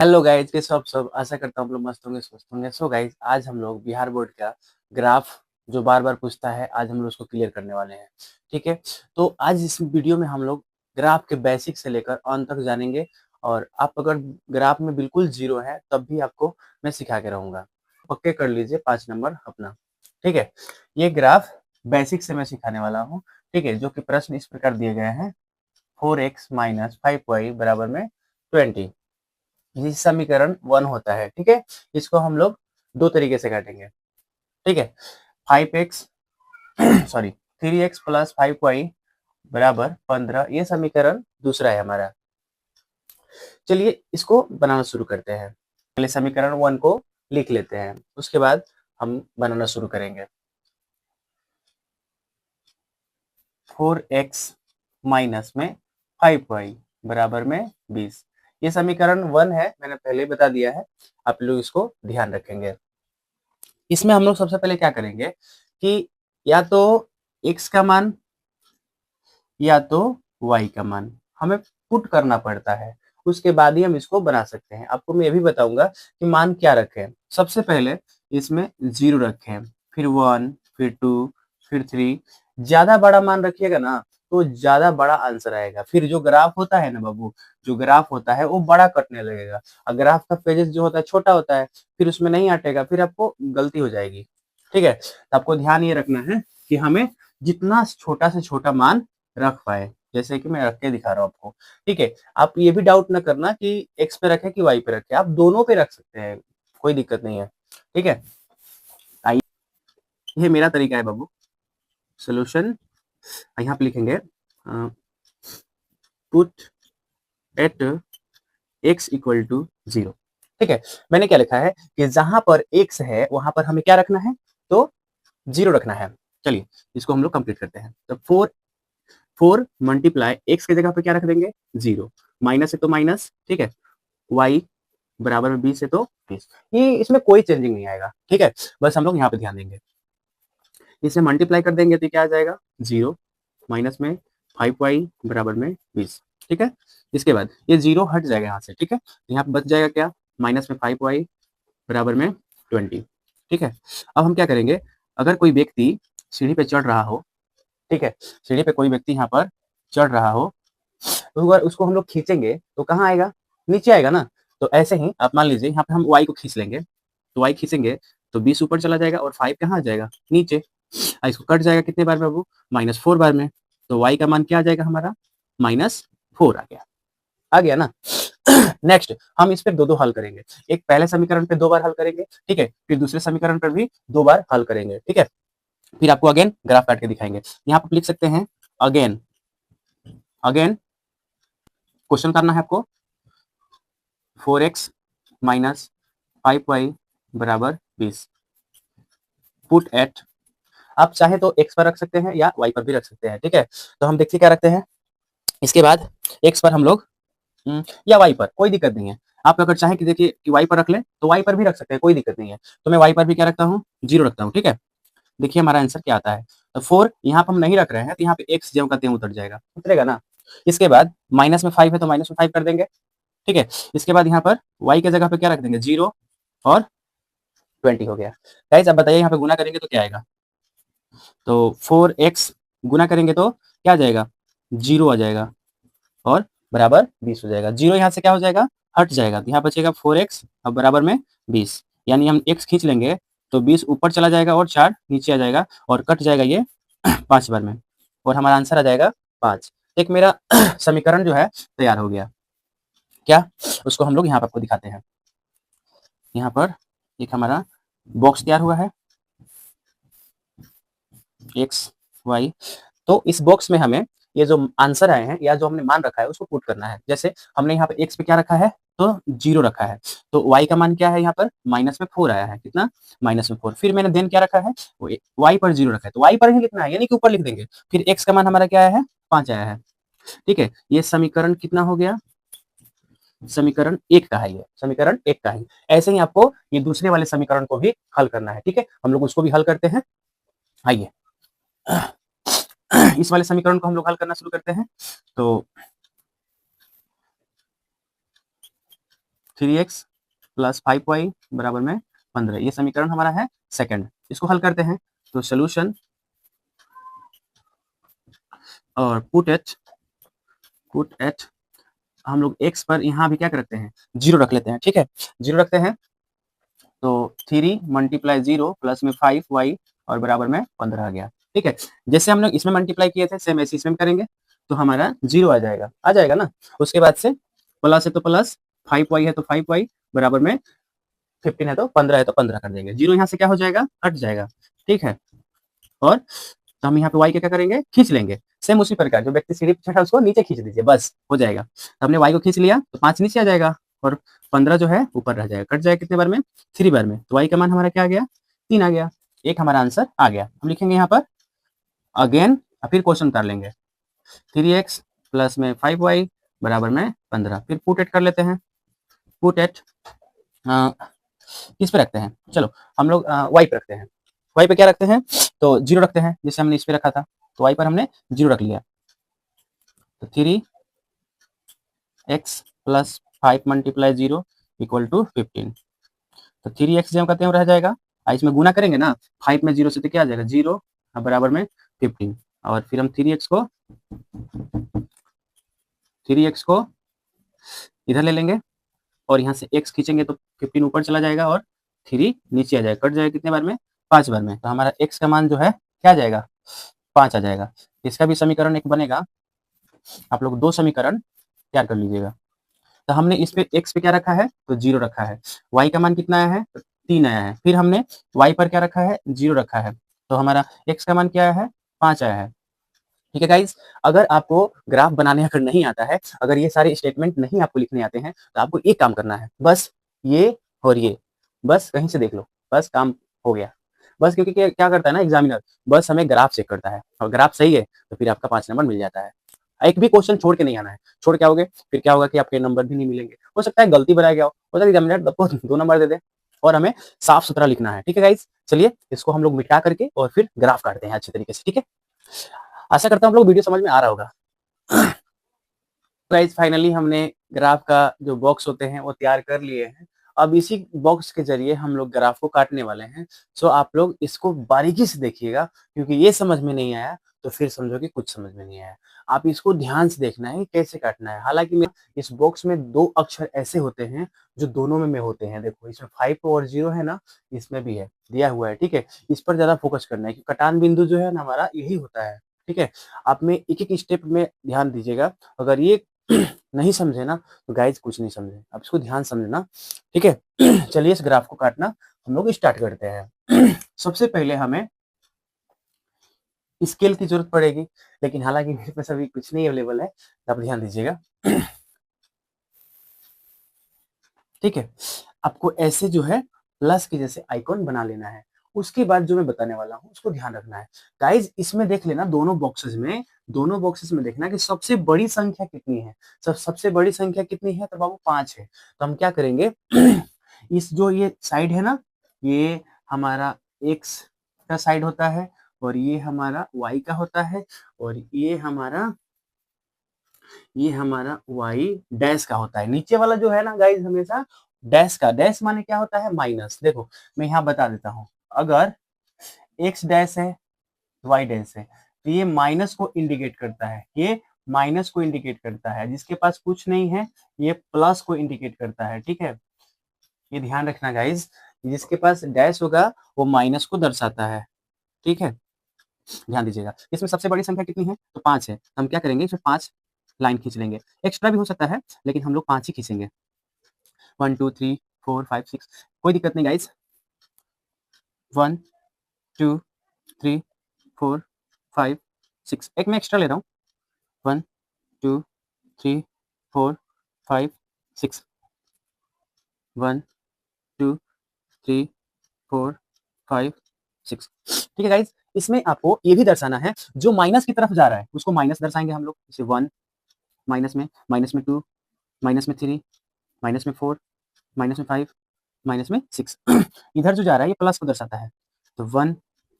Hello guys, कैसे हो आप सब। आशा करता हूँ आप लोग मस्त होंगे, स्वस्थ होंगे। सो गाइज, आज हम लोग बिहार बोर्ड का ग्राफ जो बार बार पूछता है, आज हम लोग उसको क्लियर करने वाले हैं। ठीक है, तो आज इस वीडियो में हम लोग ग्राफ के बेसिक से लेकर अंत तक जानेंगे। और आप अगर ग्राफ में बिल्कुल जीरो है तब भी आपको मैं सिखा के रहूंगा। पक्के कर लीजिए 5 नंबर अपना। ठीक है, ये ग्राफ बेसिक से मैं सिखाने वाला हूँ। ठीक है, जो कि प्रश्न इस प्रकार दिए गए हैं। 4x - 5y बराबर में 20। ये समीकरण 1 होता है। ठीक है, इसको हम लोग दो तरीके से काटेंगे। ठीक है, 5x sorry 3x plus 5y बराबर 15, ये समीकरण दूसरा है हमारा। चलिए इसको बनाना शुरू करते हैं। पहले समीकरण 1 को लिख लेते हैं, उसके बाद हम बनाना शुरू करेंगे। 4x माइनस में 5y बराबर में 20, ये समीकरण 1 है, मैंने पहले बता दिया है। आप लोग इसको ध्यान रखेंगे। इसमें हम लोग सबसे पहले क्या करेंगे कि या तो x का मान या तो y का मान हमें पुट करना पड़ता है, उसके बाद ही हम इसको बना सकते हैं। आपको मैं ये भी बताऊंगा कि मान क्या रखें। सबसे पहले इसमें 0 रखें, फिर 1, फिर 2, फिर 3। ज्यादा बड़ा मान रखिएगा ना तो ज्यादा बड़ा आंसर आएगा। फिर जो ग्राफ होता है ना बाबू, जो ग्राफ होता है वो बड़ा कटने लगेगा। और ग्राफ का पेजेस जो होता है छोटा होता है, फिर उसमें नहीं हटेगा, फिर आपको गलती हो जाएगी। ठीक है, तो आपको ध्यान ये रखना है कि हमें जितना छोटा से छोटा मान रख पाए, जैसे कि मैं रख के दिखा रहा हूँ आपको। ठीक है, आप ये भी डाउट ना करना कि एक्स पे रखे कि वाई पे रखे, आप दोनों पे रख सकते हैं, कोई दिक्कत नहीं है। ठीक है, आइए, ये मेरा तरीका है बाबू। सोल्यूशन यहाँ पे लिखेंगे, put at x equal to 0। ठीक है, मैंने क्या लिखा है कि जहां पर एक्स है वहां पर हमें क्या रखना है, तो 0 रखना है। चलिए इसको हम लोग कंप्लीट करते हैं। तो 4 मल्टीप्लाई एक्स की जगह पे क्या रख देंगे, 0। माइनस है तो माइनस, ठीक है। वाई बराबर में 20 है तो 20, ये इसमें कोई चेंजिंग नहीं आएगा। ठीक है, बस हम लोग यहाँ पे ध्यान देंगे। इसे मल्टीप्लाई कर देंगे तो क्या आ जाएगा, 0 माइनस में 5y बराबर में 20। ठीक है, इसके बाद ये 0 हट जाएगा यहाँ से। ठीक है, यहाँ पे बच जाएगा क्या, माइनस में 5y बराबर में 20। ठीक है, अब हम क्या करेंगे, अगर कोई व्यक्ति सीढ़ी पे चढ़ रहा हो, ठीक है, सीढ़ी पे कोई व्यक्ति यहाँ पर चढ़ रहा हो, तो अगर उसको हम लोग खींचेंगे तो कहाँ आएगा, नीचे आएगा ना। तो ऐसे ही आप मान लीजिए यहाँ पे हम y को खींच लेंगे, तो y खींचेंगे तो 20 ऊपर चला जाएगा और 5 कहाँ आ जाएगा, नीचे। इसको कट जाएगा कितने बार में बाबू, -4 बार में। तो y का मान क्या आ जाएगा हमारा, -4 आ गया ना। नेक्स्ट हम इस पे दो दो हल करेंगे। एक पहले समीकरण पे 2 बार हल करेंगे, ठीक है, फिर दूसरे समीकरण पर भी 2 बार हल करेंगे। ठीक है, फिर आपको अगेन ग्राफ काट के दिखाएंगे। यहाँ पर लिख सकते हैं अगेन, अगेन क्वेश्चन करना है आपको। 4x माइनस 5y बराबर 20, पुट एट, आप चाहे तो x पर रख सकते हैं या y पर भी रख सकते हैं। ठीक है, तो हम देखिए क्या रखते हैं। इसके बाद x पर हम लोग या y पर, कोई दिक्कत नहीं है। आप अगर चाहें कि देखिए कि y पर रख लें तो y पर भी रख सकते हैं, कोई दिक्कत नहीं है। तो मैं y पर भी क्या रखता हूँ, 0 रखता हूँ। ठीक है, देखिए हमारा आंसर क्या आता है। तो 4 यहाँ पर हम नहीं रख रहे हैं, तो यहाँ पे x ज्यों का त्यों उतर जाएगा, उतरेगा ना। इसके बाद माइनस में 5 है तो -5 कर देंगे। ठीक है, इसके बाद यहाँ पर y की जगह पे क्या रख देंगे, 0 और 20 हो गया। गाइस अब बताइए यहाँ पे गुना करेंगे तो क्या आएगा। तो 4x गुना करेंगे तो क्या आ जाएगा, 0 आ जाएगा और बराबर 20 हो जाएगा। 0 यहाँ से क्या हो जाएगा, हट जाएगा, तो यहाँ बचेगा 4x अब बराबर में 20। यानी हम x खींच लेंगे तो 20 ऊपर चला जाएगा और 4 नीचे आ जाएगा और कट जाएगा ये 5 बार में, और हमारा आंसर आ जाएगा 5। एक मेरा समीकरण जो है तैयार हो गया। क्या, उसको हम लोग यहाँ पर आपको दिखाते हैं। यहाँ पर एक हमारा बॉक्स तैयार हुआ है, एक्स वाई। तो इस बॉक्स में हमें ये जो आंसर आए हैं या जो हमने मान रखा है उसको पुट करना है। जैसे हमने यहाँ पे एक्स पे क्या रखा है, तो 0 रखा है। तो y का मान क्या है, यहाँ पर -4 आया है, कितना, -4। फिर मैंने देन क्या रखा है, y पर 0 रखा है, तो y पर ही लिखना है, यानी कि ऊपर लिख देंगे। फिर x का मान हमारा क्या आया है, 5 आया है। ठीक है, ये समीकरण कितना हो गया, समीकरण 1 का है, ये समीकरण 1 का है। ऐसे ही आपको ये दूसरे वाले समीकरण को भी हल करना है। ठीक है, हम लोग उसको भी हल करते हैं। आइए इस वाले समीकरण को हम लोग हल करना शुरू करते हैं। तो 3x प्लस 5y बराबर में 15। ये समीकरण हमारा है सेकंड। इसको हल करते हैं तो सोल्यूशन और पुट एट हम लोग x पर यहाँ भी क्या रखते हैं, 0 रख लेते हैं। ठीक है, 0 रखते हैं तो 3 मल्टीप्लाई 0 प्लस में 5y और बराबर में 15 आ गया। ठीक है, जैसे हम लोग इसमें मल्टीप्लाई किए थे सेम ऐसे इसमें करेंगे तो हमारा 0 आ जाएगा ना। उसके बाद से प्लस है तो प्लस, 5y है तो 5y बराबर में 15 है तो 15 है तो 15 कर देंगे। 0 यहाँ से क्या हो जाएगा, हट जाएगा। ठीक है, और तो हम यहाँ पे y के क्या करेंगे, खींच लेंगे। सेम उसी प्रकार जो व्यक्ति सीढ़ी पे चढ़ा उसको नीचे खींच दीजिए, बस हो जाएगा। तो हमने y को खींच लिया तो 5 नीचे आ जाएगा और 15 जो है ऊपर रह जाएगा। कट जाएगा कितने बार में, 3 बार में। तो y का मान हमारा क्या आ गया, 3 आ गया। एक हमारा आंसर आ गया। हम लिखेंगे यहाँ पर अगेन, फिर क्वेश्चन उतार लेंगे 3x प्लस में 5y बराबर में 15। फिर पुट एट कर लेते हैं। पुट एट किस पे रखते हैं, चलो हम लोग y पे रखते हैं। y पे क्या रखते हैं, तो 0 रखते हैं, जैसे हमने इस पे रखा था तो y पर हमने 0 रख लिया। तो 3x plus 5 multiply 0 equal to 15। तो 3x जो हम कहते हैं रह जाएगा, इसमें गुना करेंगे ना 5 में 0 से तो क्या आ जाएगा 0 बराबर में 15। और फिर हम 3x को इधर ले लेंगे और यहाँ से x खींचेंगे तो 15 ऊपर चला जाएगा और 3 नीचे आ जाएगा। कट जाएगा कितने बार में, 5 बार में। तो हमारा x का मान जो है क्या आ जाएगा, 5 आ जाएगा। इसका भी समीकरण एक बनेगा। आप लोग 2 समीकरण तैयार कर लीजिएगा। तो हमने इस पे x पे क्या रखा है, तो 0 रखा है। y का मान कितना आया है, तो 3 आया है। फिर हमने y पर क्या रखा है, 0 रखा है। तो हमारा x का मान क्या आया है, 5 आया है। ठीक है गाइज, अगर आपको ग्राफ बनाने अगर नहीं आता है, अगर ये सारे स्टेटमेंट नहीं आपको लिखने आते हैं, तो आपको एक काम करना है, बस ये और ये बस कहीं से देख लो, बस काम हो गया। बस क्योंकि क्या करता है ना एग्जामिनर, बस हमें ग्राफ चेक करता है और ग्राफ सही है तो फिर आपका 5 नंबर मिल जाता है। एक भी क्वेश्चन छोड़ के नहीं आना है। छोड़ के आओगे फिर क्या होगा कि आपके नंबर भी नहीं मिलेंगे। हो सकता है गलती बनाया गया हो सकता है एग्जामिनर आपको 2 नंबर दे दे। और हमें साफ सुथरा लिखना है। ठीक है गाइज, चलिए इसको हम लोग मिटा करके और फिर ग्राफ काटते हैं अच्छे तरीके से। ठीक है, आशा करता हूँ आप लोग वीडियो समझ में आ रहा होगा। गाइस फाइनली हमने ग्राफ का जो बॉक्स होते हैं वो तैयार कर लिए हैं। अब इसी बॉक्स के जरिए हम लोग ग्राफ को काटने वाले हैं। सो आप लोग इसको बारीकी से देखिएगा, क्योंकि ये समझ में नहीं आया तो फिर समझो कि कुछ समझ में नहीं आया। आप इसको ध्यान से देखना है कैसे काटना है। हालांकि इस बॉक्स में 2 अक्षर ऐसे होते हैं जो दोनों में होते हैं। देखो इसमें 5 और 0 है ना, इसमें भी है, दिया हुआ है। ठीक है, इस पर ज्यादा फोकस करना है कि कटान बिंदु जो है ना हमारा यही होता है। ठीक है, आप में एक एक स्टेप में ध्यान दीजिएगा। अगर ये नहीं समझे ना तो गाइज कुछ नहीं समझे, आप इसको ध्यान समझना। ठीक है, चलिए इस ग्राफ को काटना हम लोग स्टार्ट करते हैं। सबसे पहले हमें स्केल की जरूरत पड़ेगी, लेकिन हालांकि मेरे पास अभी कुछ नहीं अवेलेबल है, तो आप ध्यान दीजिएगा। ठीक है, आपको ऐसे जो है प्लस के जैसे आइकॉन बना लेना है। उसके बाद जो मैं बताने वाला हूँ उसको ध्यान रखना है। गाइज इसमें देख लेना दोनों बॉक्सेस में देखना कि सबसे बड़ी संख्या कितनी है। सबसे बड़ी संख्या कितनी है, तो बाबू 5 है। तो हम क्या करेंगे, इस जो ये साइड है ना, ये हमारा x का साइड होता है और ये हमारा y का होता है और ये हमारा y डैश का होता है। नीचे वाला जो है ना गाइज हमेशा डैश का, डैश माने क्या होता है, माइनस। देखो मैं यहाँ बता देता हूँ, अगर x डैश है y डैश है तो ये माइनस को इंडिकेट करता है, ये माइनस को इंडिकेट करता है। जिसके पास कुछ नहीं है ये प्लस को इंडिकेट करता है। ठीक है, ये ध्यान रखना गाइज, जिसके पास डैश होगा वो माइनस को दर्शाता है। ठीक है, ध्यान दीजिएगा। इसमें सबसे बड़ी संख्या कितनी है, तो 5 है। तो हम क्या करेंगे, इसमें 5 लाइन खींच लेंगे। एक्स्ट्रा भी हो सकता है लेकिन हम लोग 5 ही खींचेंगे। 1 2 3 4 5 6, कोई दिक्कत नहीं गाइस। 1 2 3 4 5 6, एक मैं एक्स्ट्रा ले रहा हूँ। 1 2 3 4 5 6, 1 2 3 4 5 6। ठीक है गाइस, इसमें आपको ये भी दर्शाना है जो माइनस की तरफ जा रहा है उसको माइनस दर्शाएंगे हम लोग। जैसे 1 माइनस में 2 माइनस में 3 माइनस में 4 माइनस में 5 माइनस में 6। इधर जो जा रहा है ये प्लस को दर्शाता है। तो 1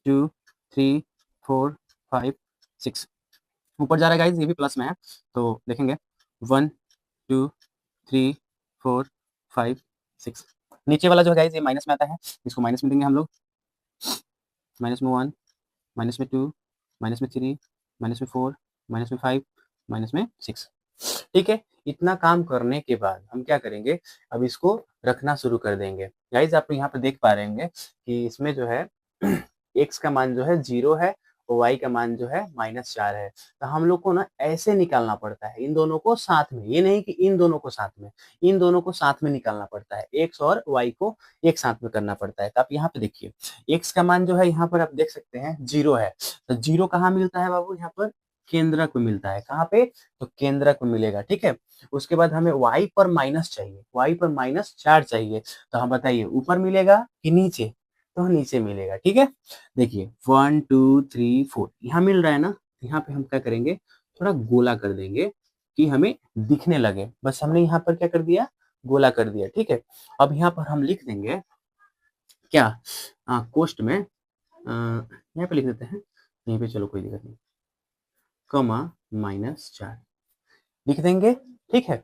2 3 4 5 6, ऊपर जा रहा है गाइज, ये भी प्लस में है। तो देखेंगे 1 2 3 4 5 6। नीचे वाला जो है गाइस ये माइनस में आता है, इसको माइनस में देंगे हम लोग। माइनस में 1, माइनस में 2, माइनस में 3, माइनस में 4, माइनस में 5, माइनस में 6। ठीक है, इतना काम करने के बाद हम क्या करेंगे, अब इसको रखना शुरू कर देंगे। गाइस आप यहाँ पे देख पा रहे होंगे कि इसमें जो है x का मान जो है 0 है और y का मान जो है -4 है। तो हम लोग को ना ऐसे निकालना पड़ता है इन दोनों को साथ में, ये नहीं कि इन दोनों को साथ में, इन दोनों को साथ में निकालना पड़ता है, x और y को एक साथ में करना पड़ता है। तो आप यहाँ पे देखिए x का मान जो है यहाँ पर आप देख सकते हैं 0 है। तो 0 कहाँ मिलता है बाबू, यहाँ पर केंद्रक में मिलता है। कहाँ पे, तो केंद्रक में मिलेगा। ठीक है, उसके बाद हमें y पर माइनस चाहिए, y पर -4 चाहिए। तो हम बताइए ऊपर मिलेगा कि नीचे, तो नीचे मिलेगा। ठीक है, देखिए 1 2 3 4 यहाँ मिल रहा है ना, यहाँ पे हम क्या करेंगे, थोड़ा गोला कर देंगे कि हमें दिखने लगे। बस हमने यहाँ पर क्या कर दिया, गोला कर दिया। ठीक है, अब यहाँ पर हम लिख देंगे क्या, कोष्ट में यहाँ पे लिख देते हैं, यहीं पे चलो कोई दिक्कत नहीं, कमा -4 लिख देंगे। ठीक है,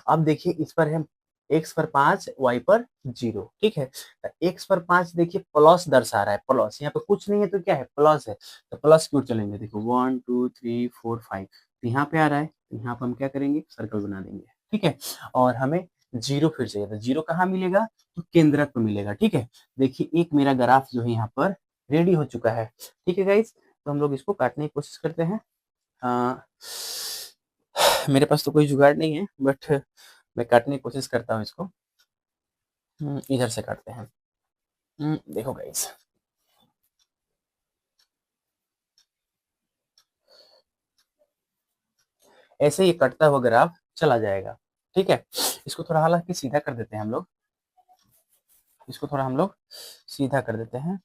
अब देखिए इस पर है x पर 5 y पर 0। ठीक है, तो x पर 5 देखिए प्लस दर्शा रहा है, प्लस, यहाँ पे कुछ नहीं है तो क्या है, प्लस है, तो प्लस की ओर चलेंगे। देखो 1 2 3 4 5, तो यहाँ पे आ रहा है, तो यहाँ पर हम क्या करेंगे, सर्कल बना देंगे। ठीक है, और हमें 0 फिर चाहिए, तो 0 कहाँ मिलेगा, तो केंद्रक में मिलेगा। ठीक है, देखिए एक मेरा ग्राफ जो है यहाँ पर रेडी हो चुका है। ठीक है गाइस, तो हम लोग इसको काटने की कोशिश करते हैं। मेरे पास तो कोई जुगाड़ नहीं है, बट मैं काटने की कोशिश करता हूँ इसको। इधर से काटते हैं। देखो गाइस, ऐसे ही कटता हुआ ग्राफ चला जाएगा। ठीक है, इसको थोड़ा हालांकि सीधा कर देते हैं हम लोग, इसको थोड़ा हम लोग सीधा कर देते हैं,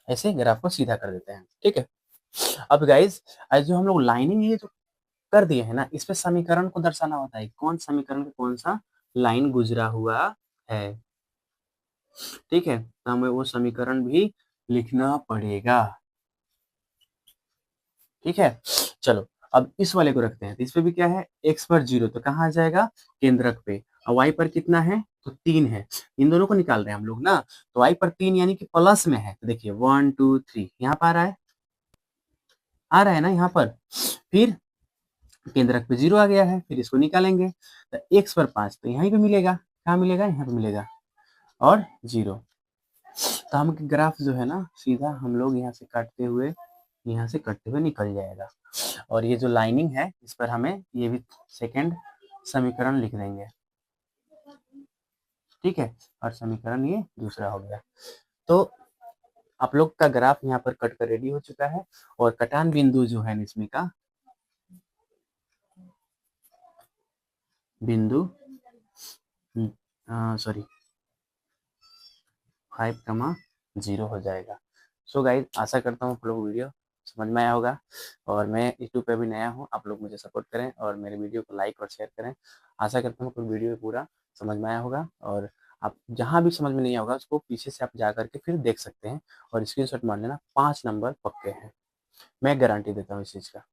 ऐसे ग्राफ को सीधा कर देते हैं। ठीक है, अब गाइस जो हम लोग लाइनिंग ये जो कर दिए है ना, इस पे समीकरण को दर्शाना होता है, कौन समीकरण का कौन सा लाइन गुजरा हुआ है। ठीक है, तो हमें वो समीकरण भी लिखना पड़ेगा। ठीक है, चलो अब इस वाले को रखते हैं। तो इस पे भी क्या है, x पर 0, तो कहाँ आ जाएगा, केंद्रक पे। और y पर कितना है, तो 3 है। इन दोनों को निकाल रहे हैं हम लोग ना, तो y पर 3 यानी कि प्लस में है। तो देखिए 1 2 3 यहाँ पर आ रहा है, आ रहा है ना यहाँ पर। फिर केंद्रक पे 0 आ गया है, फिर इसको निकालेंगे, तो x पर 5 तो यहीं पे मिलेगा, कहाँ मिलेगा, यहाँ पे मिलेगा, और 0। तो हम ग्राफ जो है ना, सीधा हम लोग यहाँ से काटते हुए, यहाँ से कटते हुए निकल जाएगा। और ये जो लाइनिंग है, इस पर हमें ये भी सेकंड समीकरण लिख देंगे। ठीक है, और समीकरण ये दूसरा हो गया। तो आप लोग का ग्राफ यहाँ पर कट कर रेडी हो चुका है। और कटान बिंदु जो है इसमें का बिंदु, सॉरी 5,0 हो जाएगा। सो गाइस, आशा करता हूँ आप लोग वीडियो समझ में आया होगा। और मैं यूट्यूब पे भी नया हूँ, आप लोग मुझे सपोर्ट करें और मेरे वीडियो को लाइक और शेयर करें। आशा करता हूँ कि वीडियो पूरा समझ में आया होगा। और आप जहाँ भी समझ में नहीं होगा उसको पीछे से आप जा करके फिर देख सकते हैं और स्क्रीनशॉट मार लेना, 5 नंबर पक्के हैं, मैं गारंटी देता हूँ इस चीज़ का।